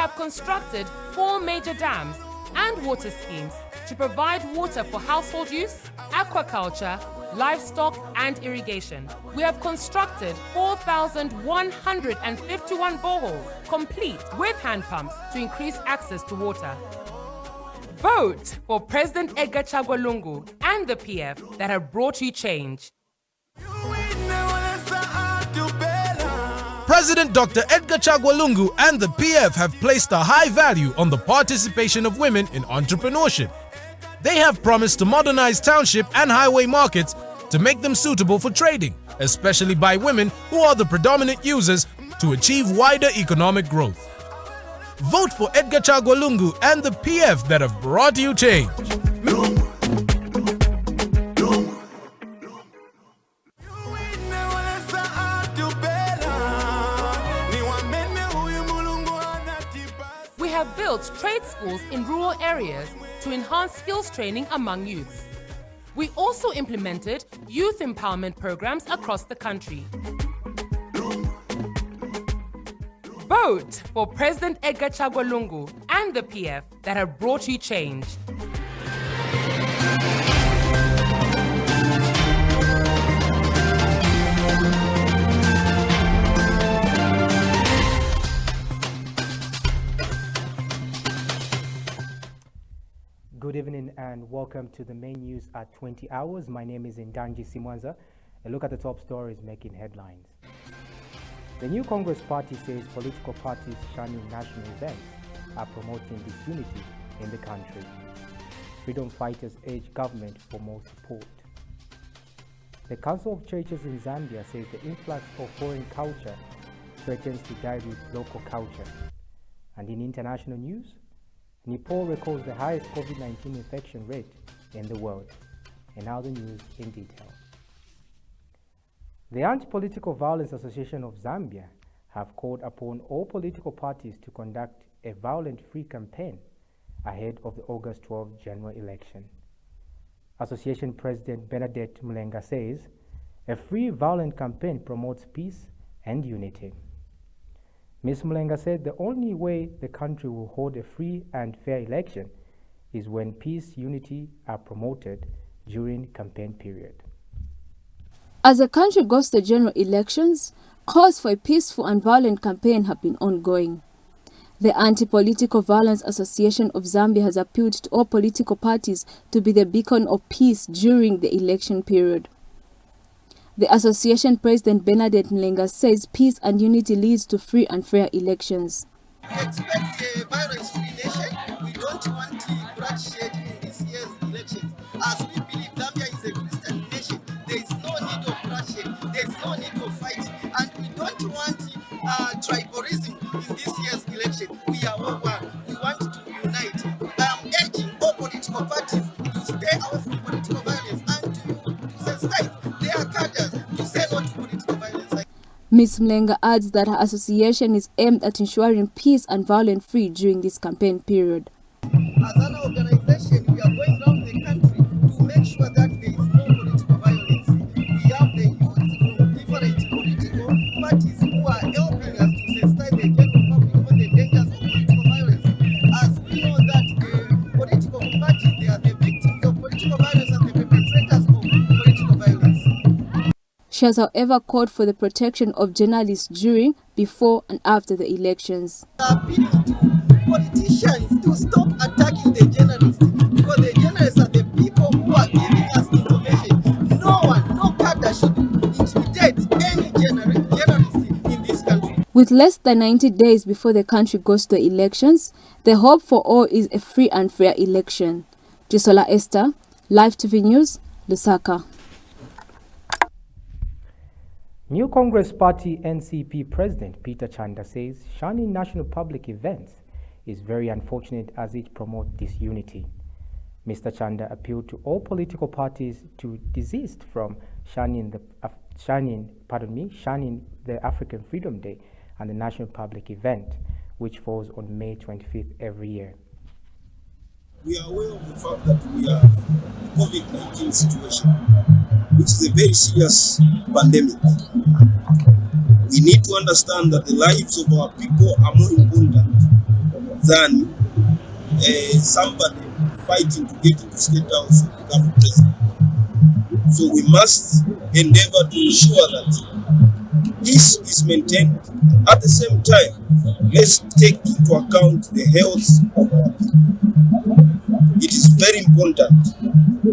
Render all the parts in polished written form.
have constructed 4 major dams and water schemes to provide water for household use, aquaculture, livestock and irrigation. We have constructed 4,151 boreholes, complete with hand pumps to increase access to water. Vote for President Edgar Chagwa Lungu and the PF that have brought you change. President Dr. Edgar Chagwa Lungu and the PF have placed a high value on the participation of women in entrepreneurship. They have promised to modernize township and highway markets to make them suitable for trading, especially by women who are the predominant users, to achieve wider economic growth. Vote for Edgar Chagwa Lungu and the PF that have brought you change. We have built trade schools in rural areas to enhance skills training among youths. We also implemented youth empowerment programs across the country. Vote for President Edgar Chagwa Lungu and the PF that have brought you change. Good evening and welcome to the main news at 20 hours. My name is Ndanji Simwanza. A look at the top stories making headlines. The new Congress party says political parties shunning national events are promoting disunity in the country. Freedom fighters urge government for more support. The Council of Churches in Zambia says the influx of foreign culture threatens to dilute local culture. And in international news, Nepal records the highest COVID-19 infection rate in the world. And now the news in detail. The Anti-Political Violence Association of Zambia have called upon all political parties to conduct a violent-free campaign ahead of the August 12 general election. Association President Bernadette Mulenga says a free violent campaign promotes peace and unity. Ms. Mulenga said the only way the country will hold a free and fair election is when peace, unity are promoted during campaign period. As the country goes to general elections, calls for a peaceful and violent campaign have been ongoing. The Anti-Political Violence Association of Zambia has appealed to all political parties to be the beacon of peace during the election period. The association president Bernadette Mulenga says peace and unity leads to free and fair elections. We expect a violence-free nation. We don't want bloodshed in this year's elections. As we believe Zambia is a Christian nation, there is no need of bloodshed, there is no need of fight, and we don't want tribalism in this year's election. We are all one. We want to unite. I am urging all political parties to stay away from political violence and to sensitize their cadres to say no to political violence. Ms. Mulenga adds that her association is aimed at ensuring peace and violence-free during this campaign period. As an organization, we are going around the country to make sure that there is no political violence. We have the youths from different political parties who are helping us to sensitize the general public on the dangers of political violence. As we know that the political parties, they are the victims of political violence and the perpetrators of political violence. She has, however, called for the protection of journalists during, before and after the elections. Appealing to politicians to stop attacking the journalists, because the journalists are the people who are giving us information. No cadre should intimidate any journalist in this country. With less than 90 days before the country goes to elections, the hope for all is a free and fair election. Jisola Esther, Live TV News, Lusaka. New Congress Party NCP President Peter Chanda says shunning national public events is very unfortunate as it promotes disunity. Mr. Chanda appealed to all political parties to desist from shunning the African Freedom Day and the National Public Event, which falls on May 25th every year. We are aware of the fact that we have the COVID-19 situation, which is a very serious pandemic. We need to understand that the lives of our people are more important than somebody fighting to get into state house and become president. So we must endeavor to ensure that peace is maintained. At the same time, let's take into account the health of our people. It is very important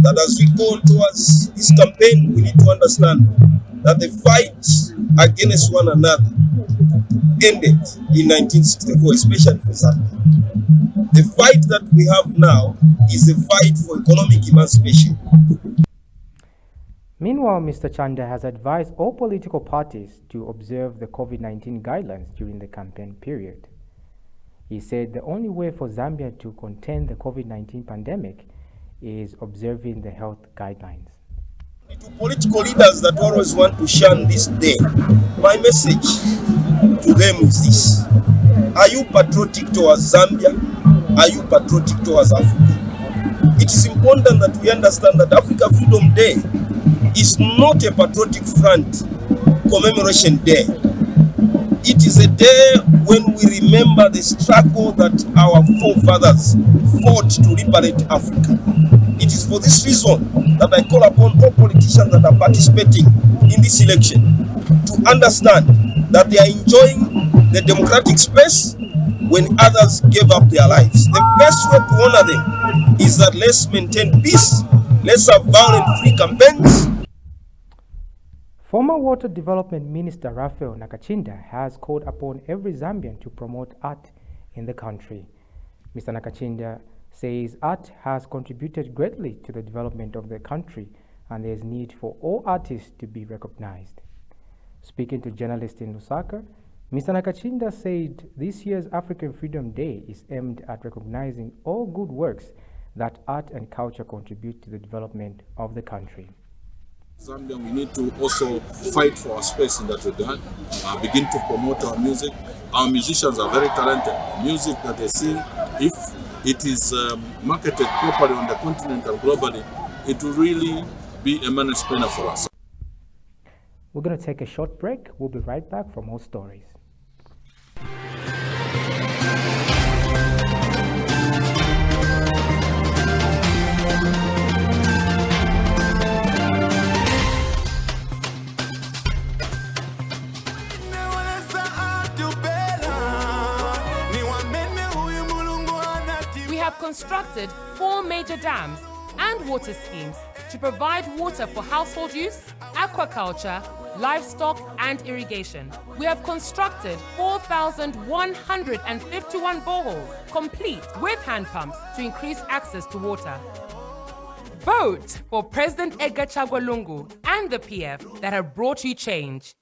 that as we go towards this campaign, we need to understand that the fight against one another ended in 1964, especially for Zambia. The fight that we have now is a fight for economic emancipation. Meanwhile, Mr. Chanda has advised all political parties to observe the COVID-19 guidelines during the campaign period. He said the only way for Zambia to contain the COVID-19 pandemic is observing the health guidelines. To political leaders that always want to shun this day, my message to them is this: are you patriotic towards Zambia? Are you patriotic towards Africa? It is important that we understand that Africa Freedom Day is not a patriotic front commemoration day. It is a day when we remember the struggle that our forefathers fought to liberate Africa. It is for this reason that I call upon all politicians that are participating in this election to understand that they are enjoying the democratic space when others gave up their lives. The best way to honor them is that let's maintain peace, let's have violent-free campaigns. Former Water Development Minister Raphael Nakachinda has called upon every Zambian to promote art in the country. Mr. Nakachinda says art has contributed greatly to the development of the country and there is need for all artists to be recognized. Speaking to journalists in Lusaka, Mr. Nakachinda said this year's African Freedom Day is aimed at recognizing all good works that art and culture contribute to the development of the country. Zambia, we need to also fight for our space in that regard, begin to promote our music. Our musicians are very talented. Music that they sing, if it is marketed properly on the continent and globally, it will really be a managed spinner for us. We're going to take a short break. We'll be right back for more stories. We have constructed 4 major dams and water schemes to provide water for household use, aquaculture, livestock, and irrigation. We have constructed 4,151 boreholes, complete with hand pumps to increase access to water. Vote for President Edgar Chagwa Lungu and the PF that have brought you change.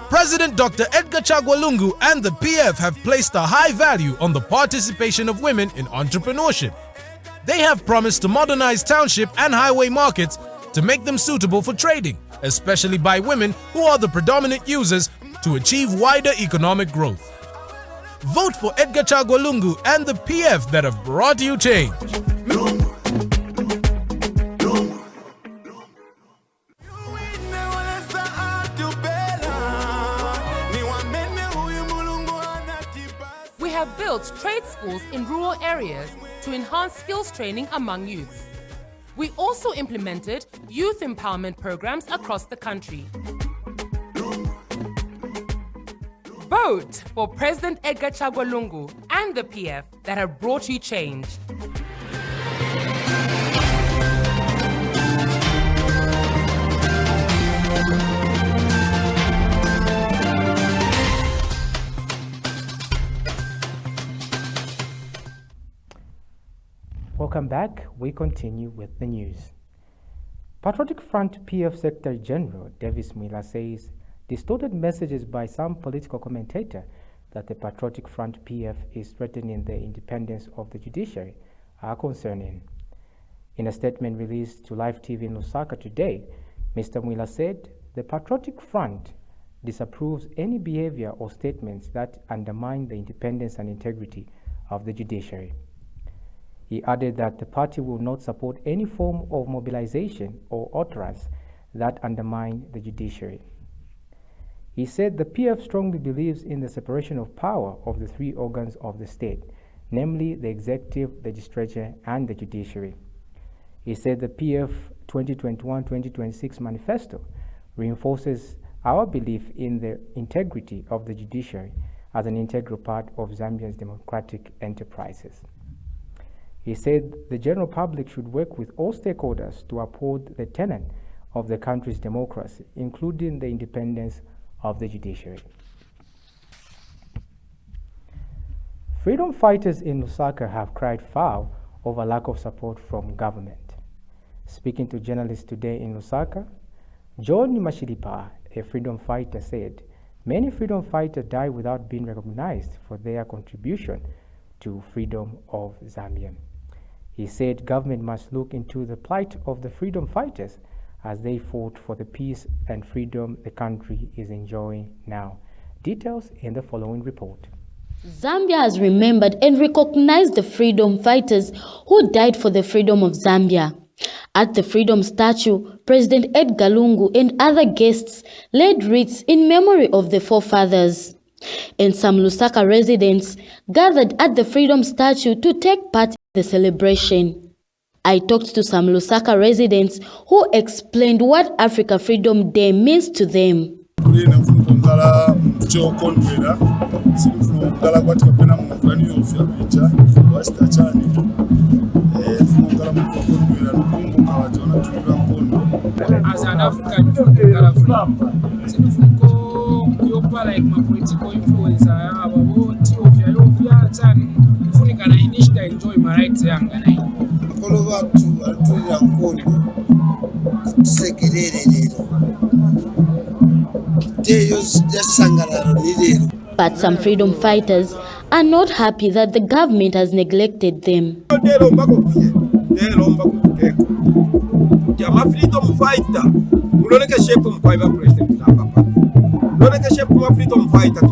President Dr. Edgar Chagwa Lungu and the PF have placed a high value on the participation of women in entrepreneurship. They have promised to modernize township and highway markets to make them suitable for trading, especially by women who are the predominant users, to achieve wider economic growth. Vote for Edgar Chagwa Lungu and the PF that have brought you change. We have built trade schools in rural areas to enhance skills training among youths. We also implemented youth empowerment programs across the country. Vote for President Edgar Chagwa Lungu and the PF that have brought you change. Welcome back. We continue with the news. Patriotic Front PF Secretary General Davis Mwila says distorted messages by some political commentator that the Patriotic Front PF is threatening the independence of the judiciary are concerning. In a statement released to Live TV in Lusaka today, Mr. Mwila said the Patriotic Front disapproves any behavior or statements that undermine the independence and integrity of the judiciary. He added that the party will not support any form of mobilization or utterance that undermine the judiciary. He said the PF strongly believes in the separation of power of the three organs of the state, namely the executive, legislature, and the judiciary. He said the PF 2021-2026 manifesto reinforces our belief in the integrity of the judiciary as an integral part of Zambia's democratic enterprises. He said the general public should work with all stakeholders to uphold the tenet of the country's democracy, including the independence of the judiciary. Freedom fighters in Lusaka have cried foul over lack of support from government. Speaking to journalists today in Lusaka, John Mashilipa, a freedom fighter, said many freedom fighters die without being recognized for their contribution to freedom of Zambia. He said government must look into the plight of the freedom fighters as they fought for the peace and freedom the country is enjoying now. Details in the following report. Zambia has remembered and recognized the freedom fighters who died for the freedom of Zambia. At the Freedom Statue, President Edgar Lungu and other guests laid wreaths in memory of the forefathers. And some Lusaka residents gathered at the Freedom Statue to take part in the celebration. I talked to some Lusaka residents who explained what Africa Freedom Day means to them. As an African, like my political influencer, enjoy my rights young. But some freedom fighters are not happy that the government has neglected them. Freedom fighter, freedom fighter,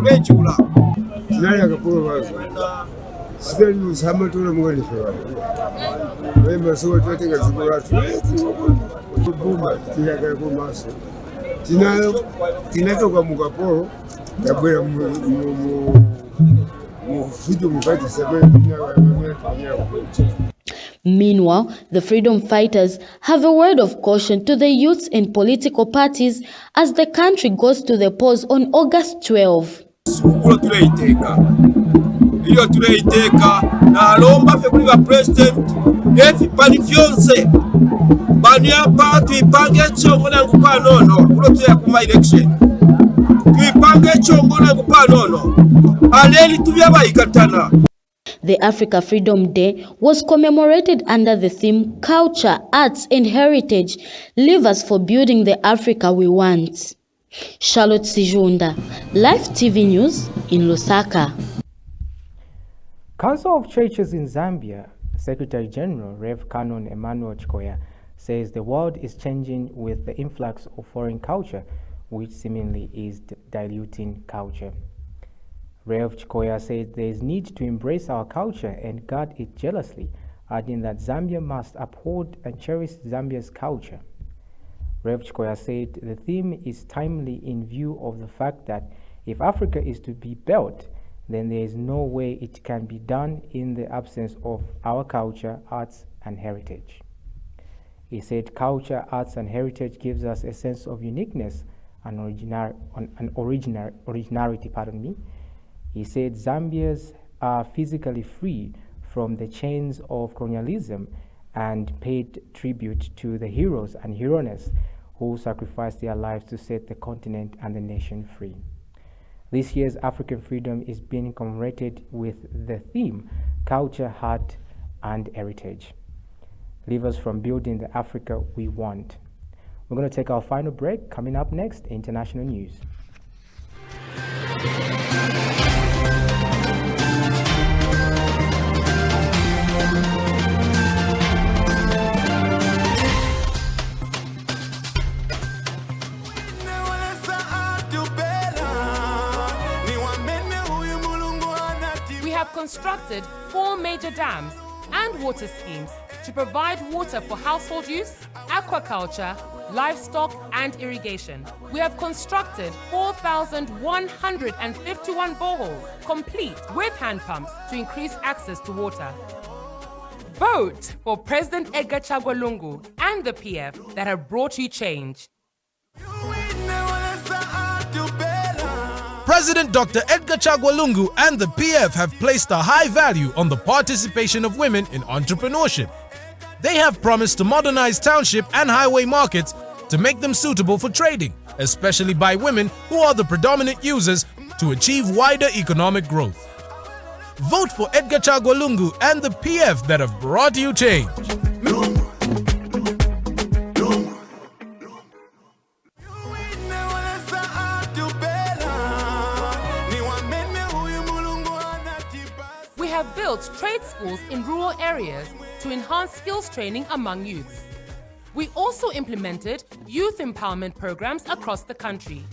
Meanwhile, the freedom fighters have a word of caution to the youths and political parties as the country goes to the polls on August 12. The Africa Freedom Day was commemorated under the theme Culture, Arts and Heritage, Leave Us for Building the Africa We Want. Charlotte Sijunda, Live TV News in Lusaka. Council of Churches in Zambia, Secretary General Rev Canon Emmanuel Chikoya, says the world is changing with the influx of foreign culture, which seemingly is diluting culture. Rev Chikoya said there is need to embrace our culture and guard it jealously, adding that Zambia must uphold and cherish Zambia's culture. Rev Chikoya said the theme is timely in view of the fact that if Africa is to be built, then there is no way it can be done in the absence of our culture, arts, and heritage. He said culture, arts, and heritage gives us a sense of uniqueness and originality. He said Zambians are physically free from the chains of colonialism and paid tribute to the heroes and heroines who sacrificed their lives to set the continent and the nation free. This year's African Freedom is being commemorated with the theme Culture, Heart, and Heritage. Leave us from building the Africa we want. We're going to take our final break. Coming up next, international news. We have constructed 4 major dams and water schemes to provide water for household use, aquaculture, livestock, and irrigation. We have constructed 4,151 boreholes, complete with hand pumps to increase access to water. Vote for President Edgar Chagwa Lungu and the PF that have brought you change. President Dr. Edgar Chagwa Lungu and the PF have placed a high value on the participation of women in entrepreneurship. They have promised to modernize township and highway markets to make them suitable for trading, especially by women who are the predominant users, to achieve wider economic growth. Vote for Edgar Chagwa Lungu and the PF that have brought you change. We have built trade schools in rural areas to enhance skills training among youths. We also implemented youth empowerment programs across the country.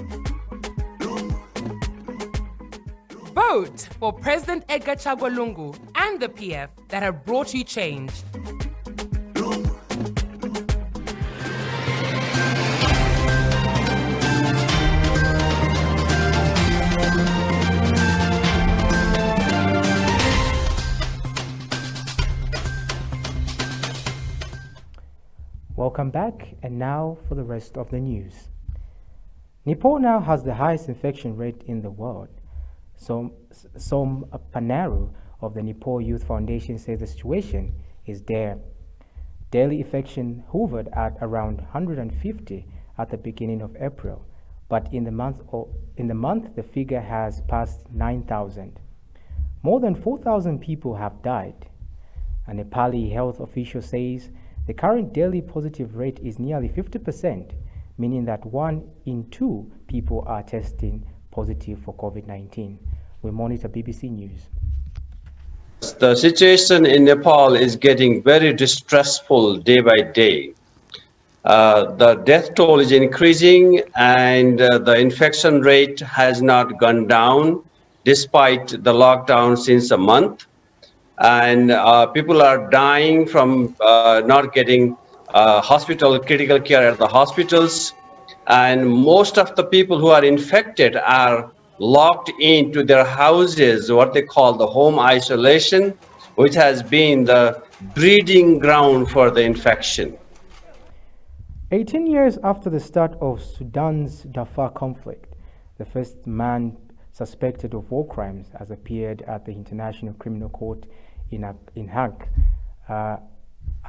Vote for President Edgar Chagwa Lungu and the PF that have brought you change. Welcome back, and now for the rest of the news. Nepal now has the highest infection rate in the world. Som Panaru of the Nepal Youth Foundation says the situation is dire. Daily infection hovered at around 150 at the beginning of April, but in the month the figure has passed 9,000. More than 4,000 people have died. A Nepali health official says the current daily positive rate is nearly 50%, meaning that 1 in 2 people are testing positive for COVID-19. We monitor BBC News. The situation in Nepal is getting very distressful day by day. The death toll is increasing, and the infection rate has not gone down despite the lockdown since a month. And people are dying from not getting critical care at the hospitals. And most of the people who are infected are locked into their houses, what they call the home isolation, which has been the breeding ground for the infection. 18 years after the start of Sudan's Darfur conflict, the first man suspected of war crimes has appeared at the International Criminal Court in Hague.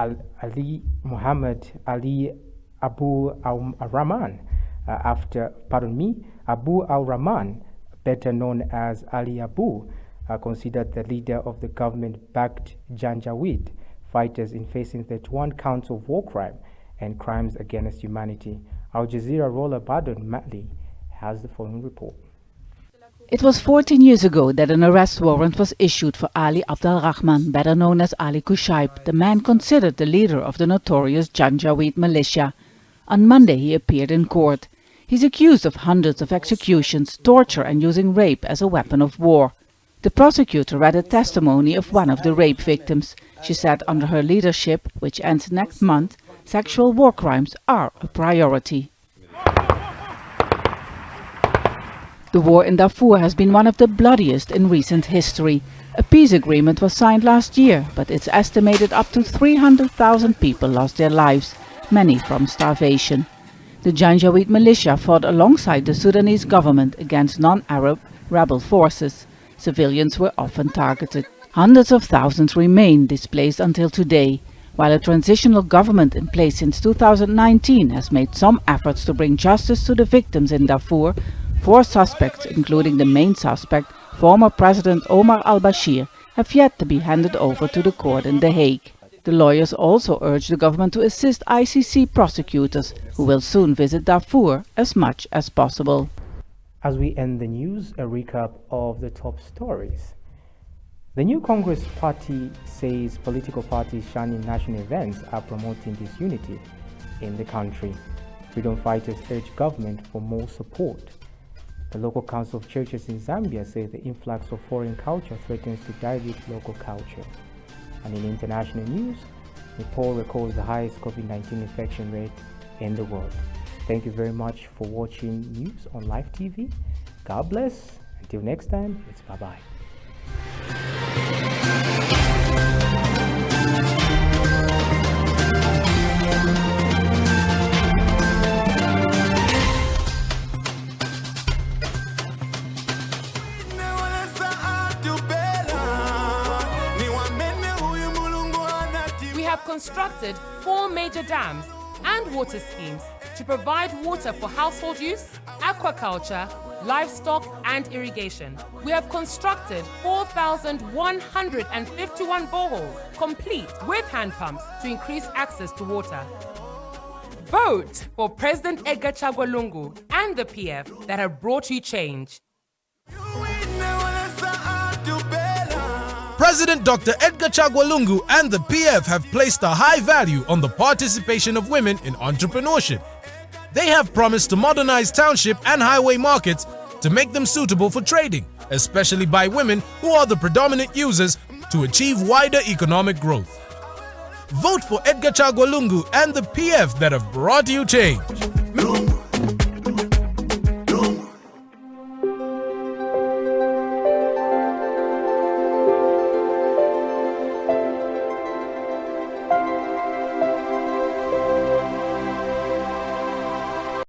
Ali Muhammad Ali Abu al-Rahman, Abu al-Rahman, better known as Ali Abu, considered the leader of the government-backed Janjaweed fighters in facing 31 counts of war crime and crimes against humanity. Al Jazeera Rola Badon Matli has the following report. It was 14 years ago that an arrest warrant was issued for Ali Abdel Rahman, better known as Ali Kushaib, the man considered the leader of the notorious Janjaweed militia. On Monday he appeared in court. He's accused of hundreds of executions, torture and using rape as a weapon of war. The prosecutor read a testimony of one of the rape victims. She said under her leadership, which ends next month, sexual war crimes are a priority. The war in Darfur has been one of the bloodiest in recent history. A peace agreement was signed last year, but it's estimated up to 300,000 people lost their lives, many from starvation. The Janjaweed militia fought alongside the Sudanese government against non-Arab rebel forces. Civilians were often targeted. Hundreds of thousands remain displaced until today. While a transitional government in place since 2019 has made some efforts to bring justice to the victims in Darfur, 4 suspects, including the main suspect, former President Omar al-Bashir, have yet to be handed over to the court in The Hague. The lawyers also urge the government to assist ICC prosecutors, who will soon visit Darfur as much as possible. As we end the news, a recap of the top stories. The new Congress party says political parties shunning national events are promoting disunity in the country. Freedom fighters urge government for more support. The local council of churches in Zambia say the influx of foreign culture threatens to dilute local culture. And in international news, Nepal records the highest COVID-19 infection rate in the world. Thank you very much for watching news on Live TV. God bless. Until next time, it's bye-bye. We have constructed 4 major dams and water schemes to provide water for household use, aquaculture, livestock, and irrigation. We have constructed 4,151 boreholes, complete with hand pumps to increase access to water. Vote for President Edgar Chagwa Lungu and the PF that have brought you change. President Dr. Edgar Chagwa Lungu and the PF have placed a high value on the participation of women in entrepreneurship. They have promised to modernize township and highway markets to make them suitable for trading, especially by women who are the predominant users, to achieve wider economic growth. Vote for Edgar Chagwa Lungu and the PF that have brought you change.